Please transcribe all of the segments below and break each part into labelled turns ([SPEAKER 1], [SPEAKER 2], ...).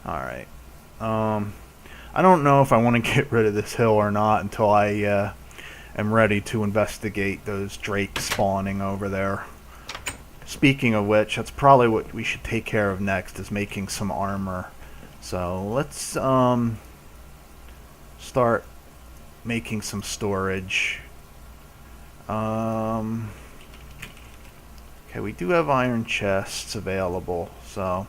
[SPEAKER 1] Alright. I don't know if I want to get rid of this hill or not until I am ready to investigate those drakes spawning over there. Speaking of which, that's probably what we should take care of next, is making some armor. So let's start making some storage. Okay, we do have iron chests available, so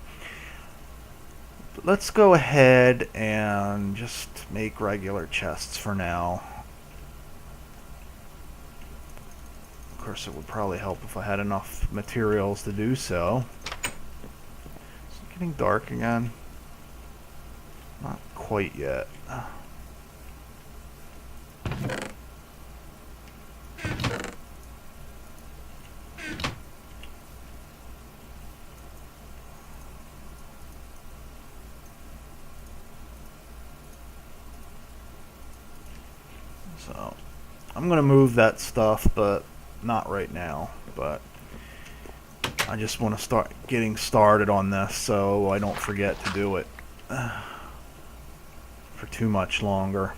[SPEAKER 1] let's go ahead and just make regular chests for now. Of course, it would probably help if I had enough materials to do so. Is it getting dark again? Not quite yet. So, I'm going to move that stuff, but not right now. But I just want to start getting started on this so I don't forget to do it for too much longer.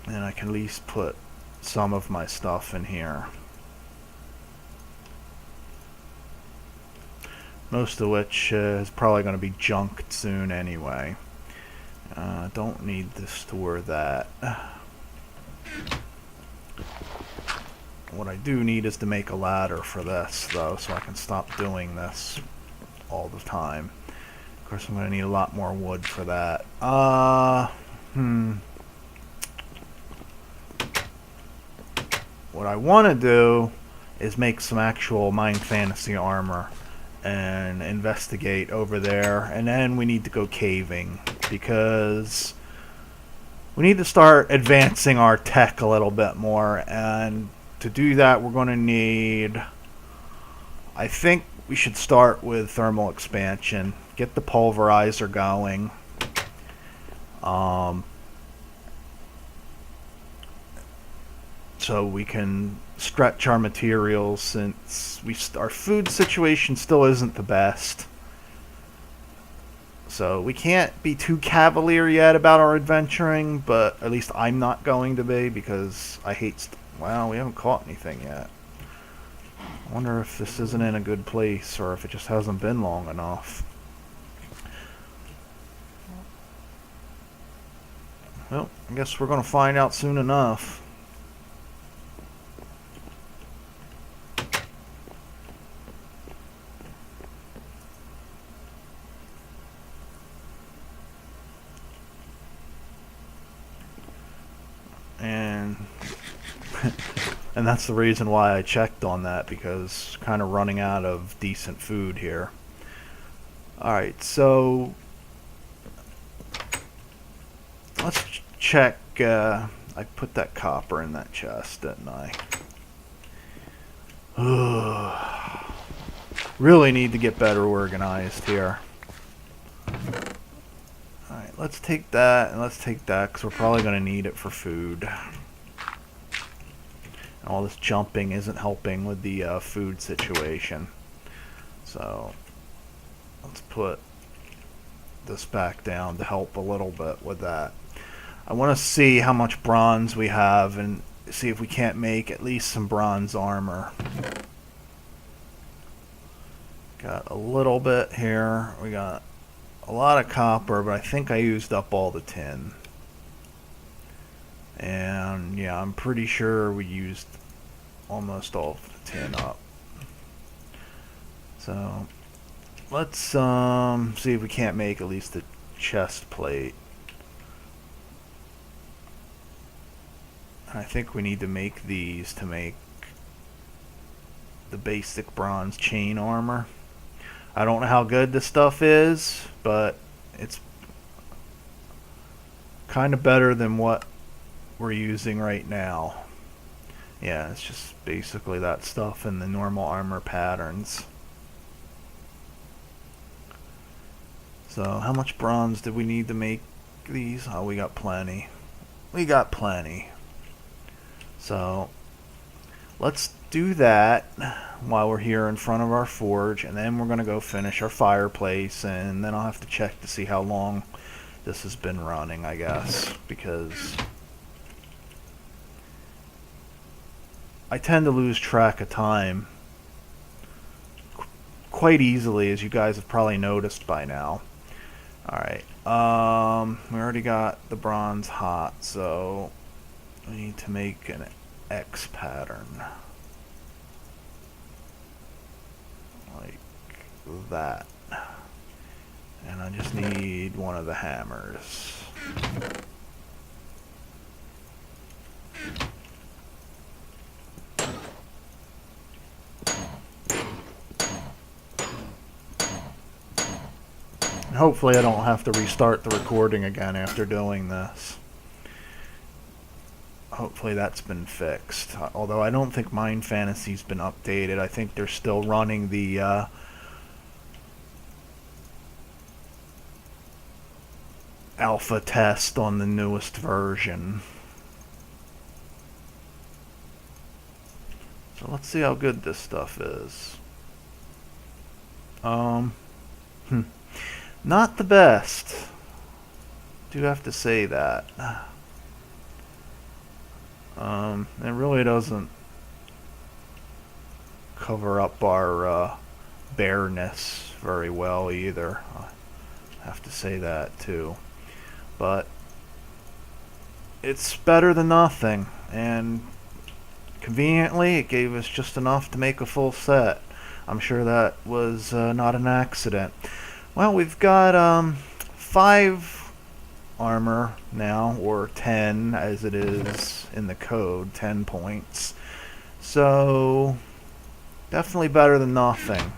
[SPEAKER 1] And I can at least put some of my stuff in here. Most of which is probably going to be junked soon anyway. Don't need to store that. What I do need is to make a ladder for this, though, so I can stop doing this all the time. Of course, I'm going to need a lot more wood for that. What I want to do is make some actual Mind Fantasy armor and investigate over there, and then we need to go caving because we need to start advancing our tech a little bit more, and to do that we're going to need, I think we should start with thermal expansion, get the pulverizer going, so we can stretch our materials, since our food situation still isn't the best. So we can't be too cavalier yet about our adventuring, but at least I'm not going to be, because I hate well, we haven't caught anything yet. I wonder if this isn't in a good place, or if it just hasn't been long enough. Well, I guess we're going to find out soon enough. And that's the reason why I checked on that, because kind of running out of decent food here. Alright, so let's check. I put that copper in that chest, didn't I? Really need to get better organized here. Alright, let's take that, and let's take that, because we're probably going to need it for food. All this jumping isn't helping with the food situation. So let's put this back down to help a little bit with that. I want to see how much bronze we have and see if we can't make at least some bronze armor. Got a little bit here. We got a lot of copper, but I think I used up all the tin. And yeah, I'm pretty sure we used almost all of the tin up. So let's see if we can't make at least a chest plate. I think we need to make these to make the basic bronze chain armor. I don't know how good this stuff is, but it's kind of better than what we're using right now. Yeah, it's just basically that stuff in the normal armor patterns. So how much bronze did we need to make these? Oh, we got plenty. We got plenty. So let's do that while we're here in front of our forge, and then we're going to go finish our fireplace, and then I'll have to check to see how long this has been running, I guess, because I tend to lose track of time quite easily, as you guys have probably noticed by now. Alright, we already got the bronze hot, so we need to make an X pattern. Like that. And I just need one of the hammers. And hopefully I don't have to restart the recording again after doing this. Hopefully that's been fixed. Although I don't think Mind Fantasy's been updated. I think they're still running the alpha test on the newest version. So let's see how good this stuff is. Not the best. Do have to say that. It really doesn't cover up our bareness very well either. I have to say that too. But it's better than nothing, and conveniently it gave us just enough to make a full set. I'm sure that was not an accident. Well, we've got 5 armor now, or 10 as it is in the code, 10 points. So definitely better than nothing.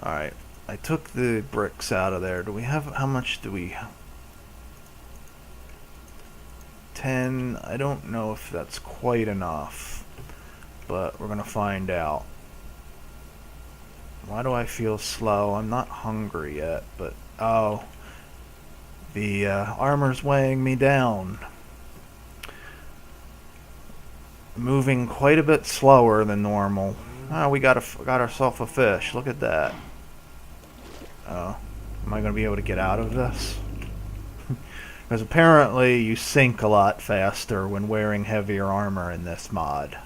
[SPEAKER 1] Alright, I took the bricks out of there. Do we have, how much do we have? 10, I don't know if that's quite enough, but we're gonna find out. Why do I feel slow? I'm not hungry yet, but oh, the armor's weighing me down. Moving quite a bit slower than normal. Oh, we got ourselves a fish. Look at that. Oh, am I going to be able to get out of this? Because apparently you sink a lot faster when wearing heavier armor in this mod.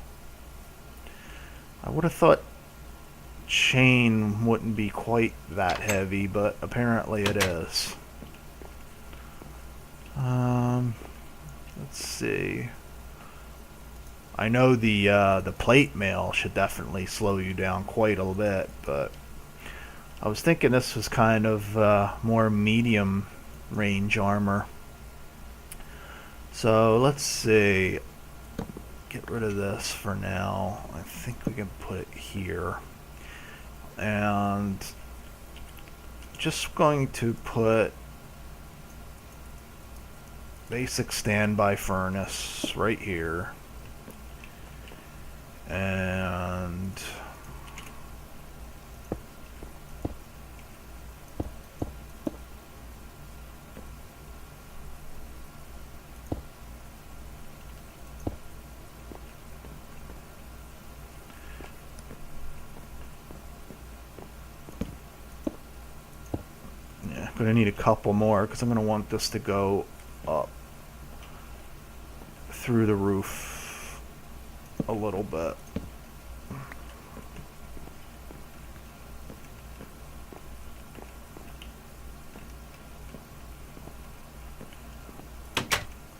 [SPEAKER 1] I would have thought chain wouldn't be quite that heavy, but apparently it is. Let's see. I know the plate mail should definitely slow you down quite a bit, but I was thinking this was kind of more medium range armor. So let's see. Get rid of this for now. I think we can put it here. And just going to put basic standby furnace right here. And yeah, gonna need a couple more because I'm gonna want this to go up through the roof a little bit.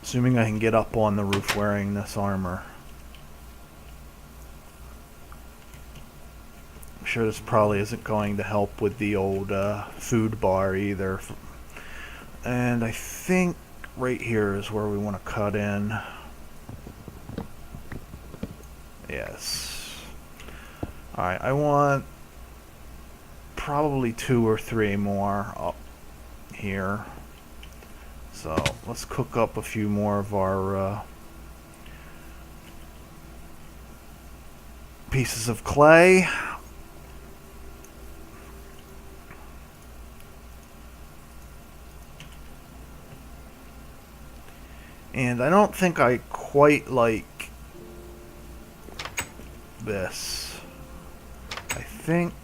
[SPEAKER 1] Assuming I can get up on the roof wearing this armor. I'm sure this probably isn't going to help with the old food bar either. And I think right here is where we want to cut in. Yes. Alright, I want probably 2 or 3 more up here. So let's cook up a few more of our pieces of clay. And I don't think I quite like this. I think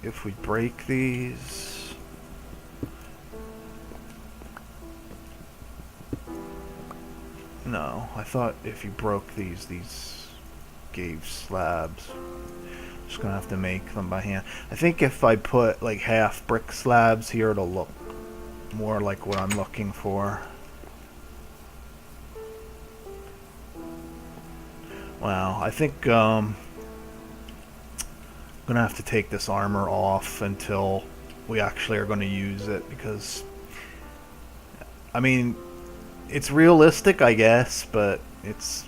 [SPEAKER 1] if we break these, no, I thought if you broke these gave slabs. Just gonna have to make them by hand. I think if I put like half brick slabs here, it'll look more like what I'm looking for. Wow, I think I'm gonna have to take this armor off until we actually are gonna use it, because I mean, it's realistic, I guess, but it's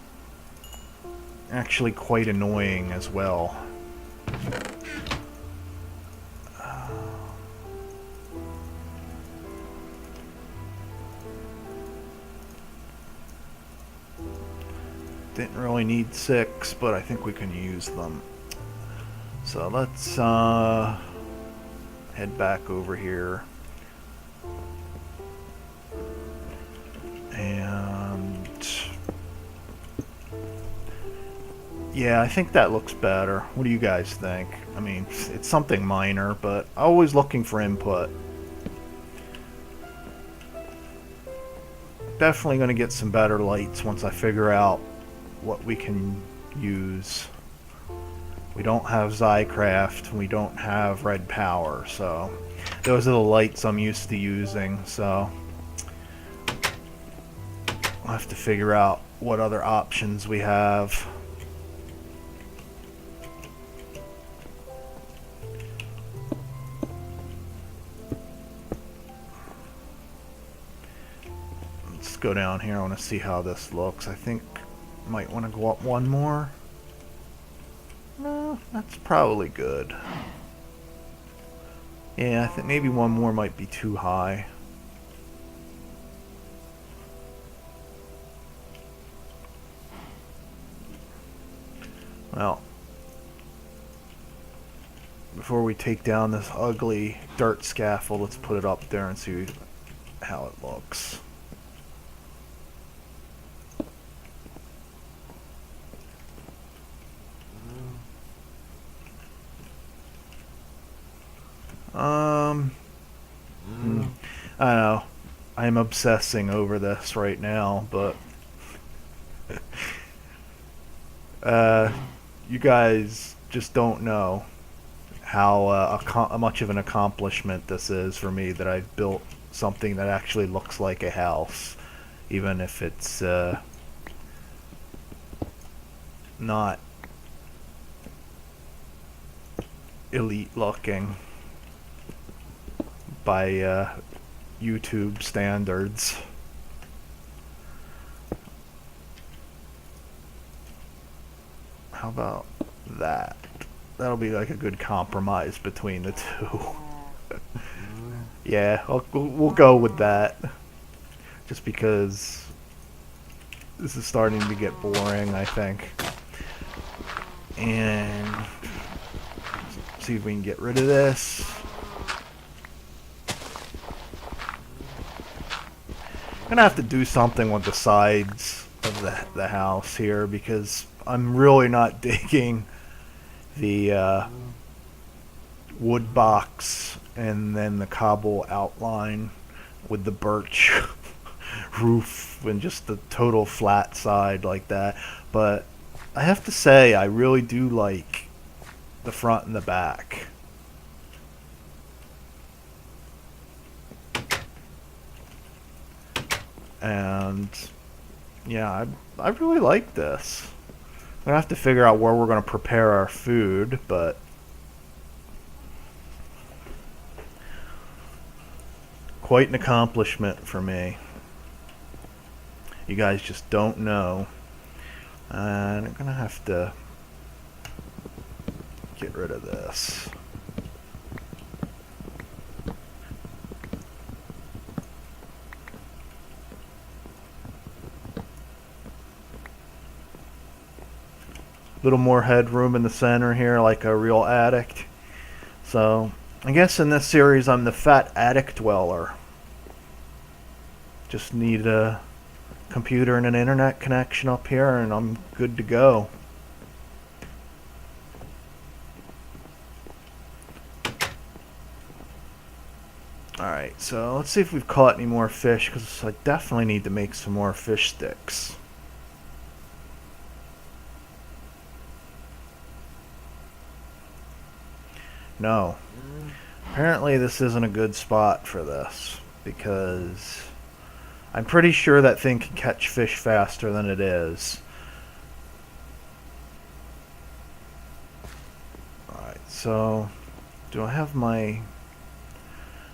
[SPEAKER 1] actually quite annoying as well. Didn't really need 6, but I think we can use them. So let's head back over here. And yeah, I think that looks better. What do you guys think? I mean, it's something minor, but always looking for input. Definitely going to get some better lights once I figure out what we can use. We don't have Zycraft, we don't have red power, so those are the lights I'm used to using, so I'll have to figure out what other options we have. Let's go down here. I want to see how this looks. I think I might want to go up one more. No, that's probably good. Yeah, I think maybe one more might be too high. Well, before we take down this ugly dirt scaffold, let's put it up there and see how it looks. I don't know. I'm obsessing over this right now, but you guys just don't know how much of an accomplishment this is for me, that I've built something that actually looks like a house, even if it's not elite looking by YouTube standards. How about that? That'll be like a good compromise between the two. Yeah, we'll go with that. Just because this is starting to get boring, I think. And see if we can get rid of this. I'm gonna have to do something with the sides of the house here, because I'm really not digging the wood box and then the cobble outline with the birch roof and just the total flat side like that. But I have to say, I really do like the front and the back. And yeah, I really like this. I'm gonna have to figure out where we're gonna prepare our food, but quite an accomplishment for me. You guys just don't know. And I'm gonna have to get rid of this. Little more headroom in the center here, like a real attic. So I guess in this series I'm the fat attic dweller. Just need a computer and an internet connection up here and I'm good to go. Alright, so let's see if we've caught any more fish, because I definitely need to make some more fish sticks. No. Apparently this isn't a good spot for this, because I'm pretty sure that thing can catch fish faster than it is. Alright, so do I have my...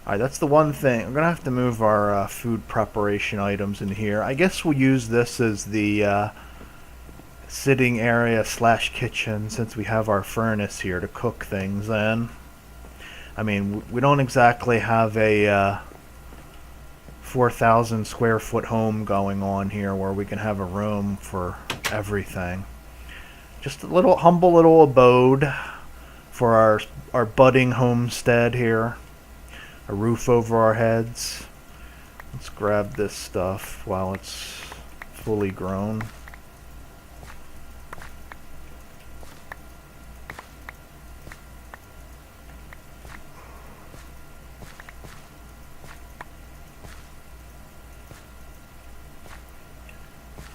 [SPEAKER 1] Alright, that's the one thing. We're going to have to move our food preparation items in here. I guess we'll use this as the sitting area / kitchen, since we have our furnace here to cook things in. I mean, we don't exactly have a 4,000 square foot home going on here where we can have a room for everything. Just a little humble little abode for our budding homestead here. A roof over our heads. Let's grab this stuff while it's fully grown.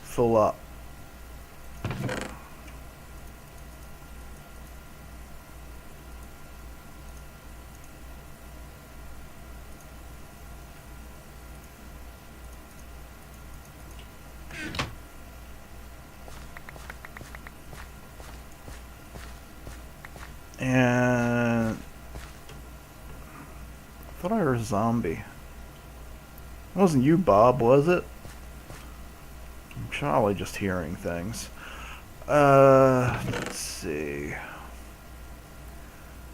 [SPEAKER 1] Fill up. And I thought I heard a zombie. It wasn't you, Bob, was it? I'm probably just hearing things. Let's see.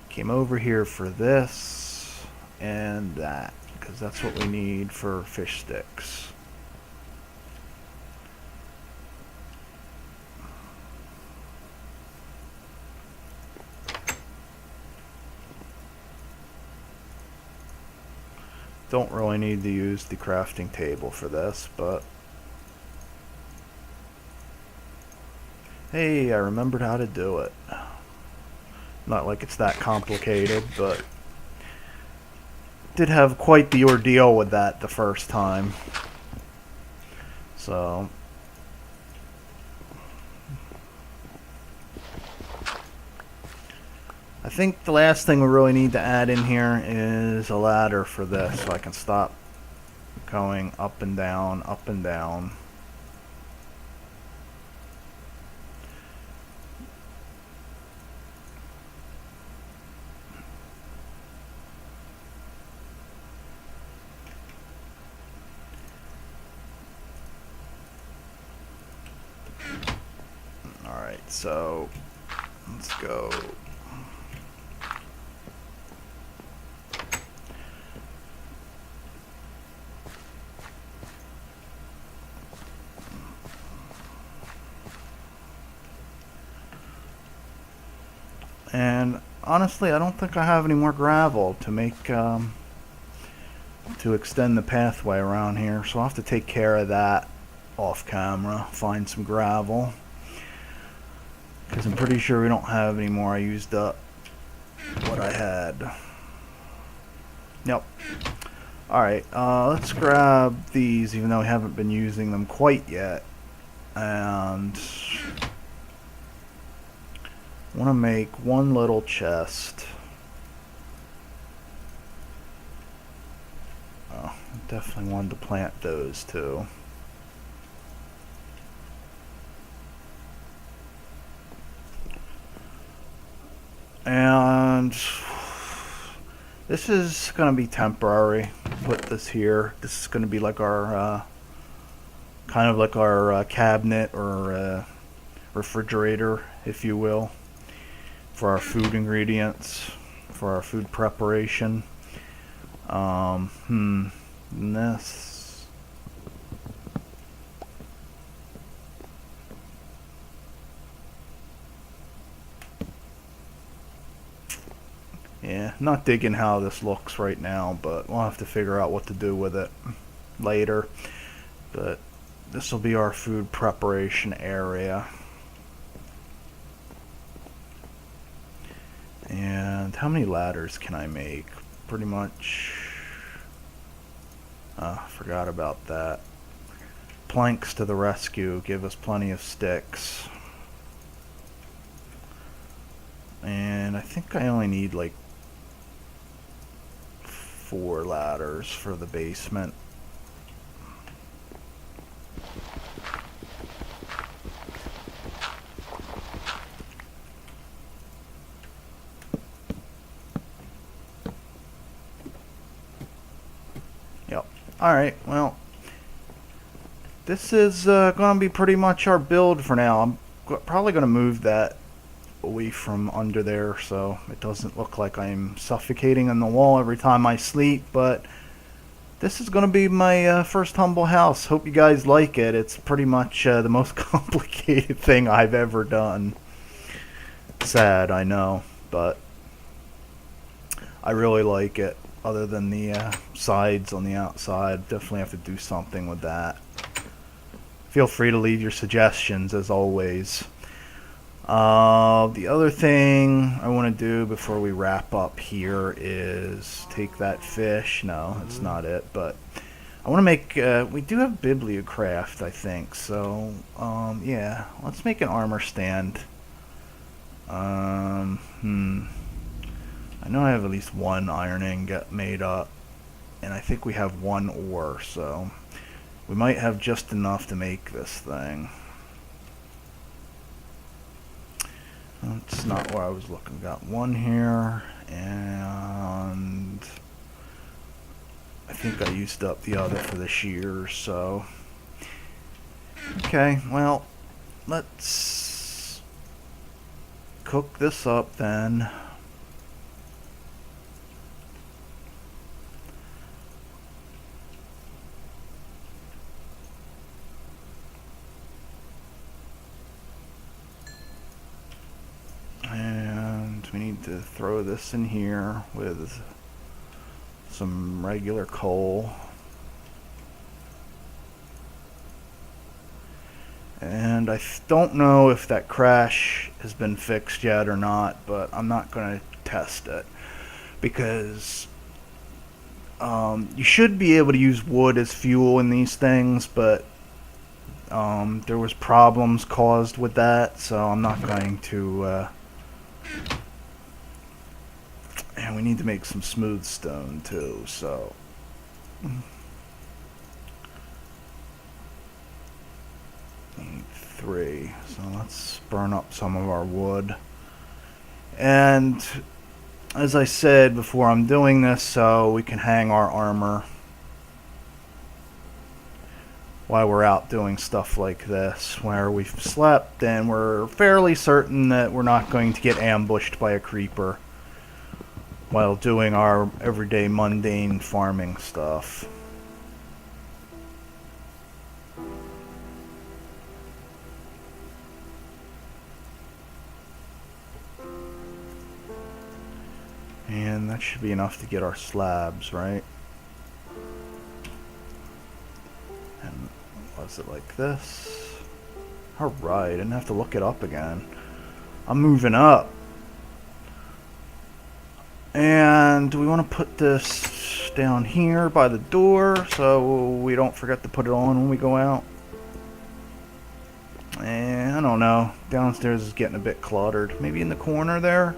[SPEAKER 1] Came over here for this and that, because that's what we need for fish sticks. Don't really need to use the crafting table for this, but hey, I remembered how to do it. Not like it's that complicated, but did have quite the ordeal with that the first time. So I think the last thing we really need to add in here is a ladder for this, so I can stop going up and down, up and down. Alright, so let's go. And honestly, I don't think I have any more gravel to make to extend the pathway around here, so I'll have to take care of that off camera, find some gravel, because I'm pretty sure we don't have any more. I used up what I had. Yep. Alright, let's grab these, even though we haven't been using them quite yet, and I want to make one little chest. Oh, definitely wanted to plant those too. And this is going to be temporary. Put this here. This is going to be like our kind of like our cabinet or refrigerator, if you will, for our food ingredients, for our food preparation. This. Yeah, not digging how this looks right now, but we'll have to figure out what to do with it later. But this will be our food preparation area. And how many ladders can I make? Pretty much Forgot about that. Planks to the rescue. Give us plenty of sticks. And I think I only need like 4 ladders for the basement. Yep. Alright, well, this is going to be pretty much our build for now. I'm probably going to move that away from under there so it doesn't look like I'm suffocating on the wall every time I sleep, but this is going to be my first humble house. Hope you guys like it. It's pretty much the most complicated thing I've ever done. Sad, I know, but I really like it. Other than the sides on the outside, definitely have to do something with that. Feel free to leave your suggestions as always. The other thing I want to do before we wrap up here is take that fish. No, that's not it, but I want to make, we do have bibliocraft, I think, so, yeah, let's make an armor stand. I know I have at least 1 iron ingot made up, and I think we have 1 ore, so we might have just enough to make this thing. That's not where I was looking. Got 1 here, and I think I used up the other for the shears, so. Okay, well, let's cook this up then. And we need to throw this in here with some regular coal. And I don't know if that crash has been fixed yet or not, but I'm not going to test it because you should be able to use wood as fuel in these things, but there was problems caused with that, so I'm not going to. And we need to make some smooth stone too, so. Need 3, so let's burn up some of our wood. And as I said before, I'm doing this so we can hang our armor while we're out doing stuff like this, where we've slept and we're fairly certain that we're not going to get ambushed by a creeper while doing our everyday mundane farming stuff. And that should be enough to get our slabs, right? And was it like this? Alright, I didn't have to look it up again. I'm moving up. And do we want to put this down here by the door so we don't forget to put it on when we go out? And I don't know. Downstairs is getting a bit cluttered. Maybe in the corner there?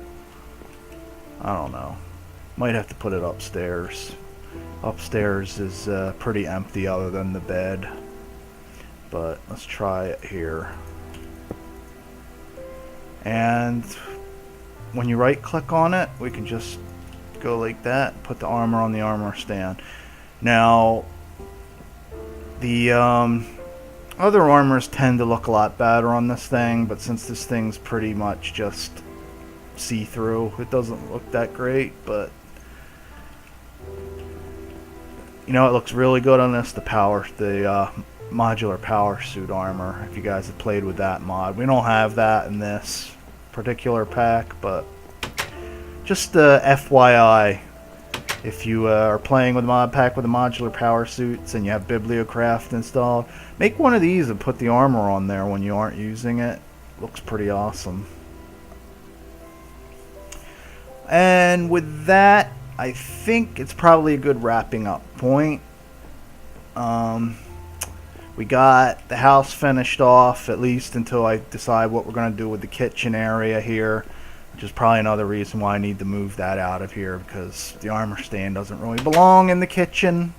[SPEAKER 1] I don't know. Might have to put it upstairs. Upstairs is pretty empty other than the bed. But let's try it here. And when you right click on it, we can just go like that, put the armor on the armor stand. Now, the other armors tend to look a lot better on this thing, but since this thing's pretty much just see-through, it doesn't look that great, but you know, it looks really good on this, the modular power suit armor, if you guys have played with that mod. We don't have that in this particular pack, but just FYI, if you are playing with a mod pack with the modular power suits and you have bibliocraft installed, make one of these and put the armor on there when you aren't using it. Looks pretty awesome. And with that, I think it's probably a good wrapping up point. We got the house finished off, at least until I decide what we're going to do with the kitchen area here, which is probably another reason why I need to move that out of here, because the armor stand doesn't really belong in the kitchen.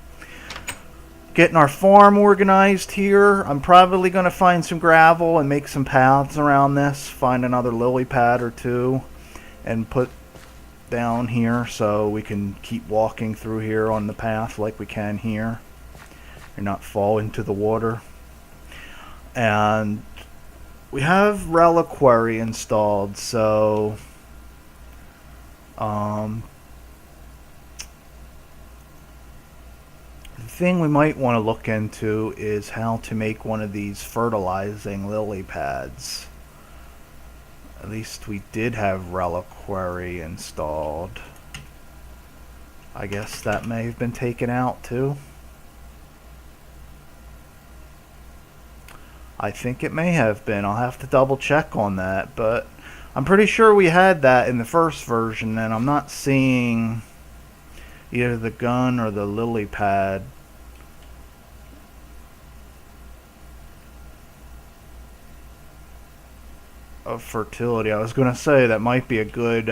[SPEAKER 1] Getting our farm organized here. I'm probably going to find some gravel and make some paths around this, find another lily pad or two, and put down here so we can keep walking through here on the path like we can here and not fall into the water. And we have reliquary installed, so the thing we might want to look into is how to make one of these fertilizing lily pads. At least we did have reliquary installed. I guess that may have been taken out too. I think it may have been. I'll have to double check on that, but I'm pretty sure we had that in the first version, and I'm not seeing either the gun or the lily pad of fertility. I was going to say that might be a good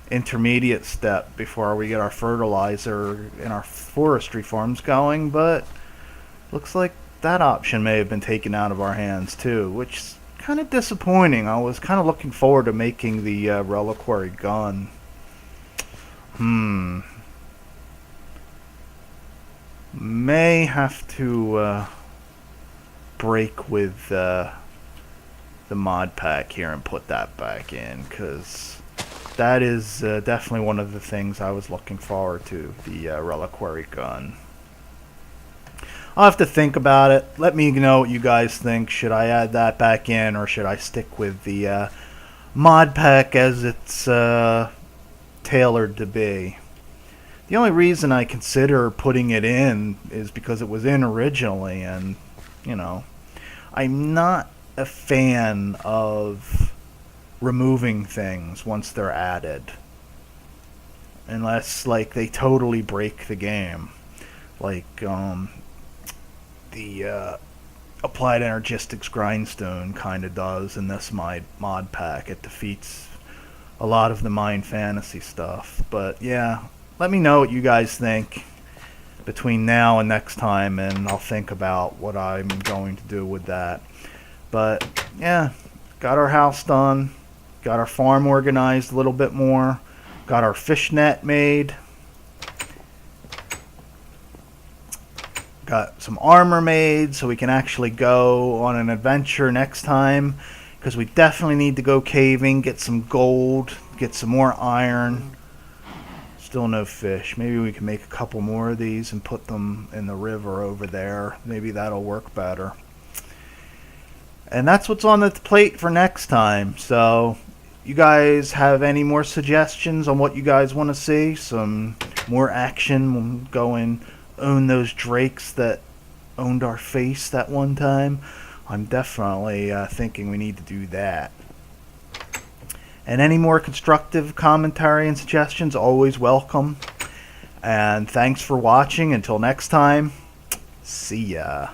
[SPEAKER 1] intermediate step before we get our fertilizer in our forestry farms going, but looks like that option may have been taken out of our hands too, which is kind of disappointing. I was kind of looking forward to making the reliquary gun. May have to break with the mod pack here and put that back in, because that is definitely one of the things I was looking forward to, the reliquary gun. I'll have to think about it. Let me know what you guys think. Should I add that back in, or should I stick with the mod pack as it's tailored to be? The only reason I consider putting it in is because it was in originally, and you know, I'm not a fan of removing things once they're added, unless like they totally break the game, like the applied energistics grindstone kind of does in this mod pack. It defeats a lot of the Mind Fantasy stuff. But yeah, let me know what you guys think between now and next time, and I'll think about what I'm going to do with that. But yeah, got our house done, got our farm organized a little bit more, got our fish net made, got some armor made so we can actually go on an adventure next time, because we definitely need to go caving, get some gold, get some more iron. Still no fish. Maybe we can make a couple more of these and put them in the river over there. Maybe that'll work better. And that's what's on the plate for next time. So you guys have any more suggestions on what you guys want to see? Some more action? We'll go and own those drakes that owned our face that one time. I'm definitely thinking we need to do that. And any more constructive commentary and suggestions, always welcome. And thanks for watching. Until next time, see ya.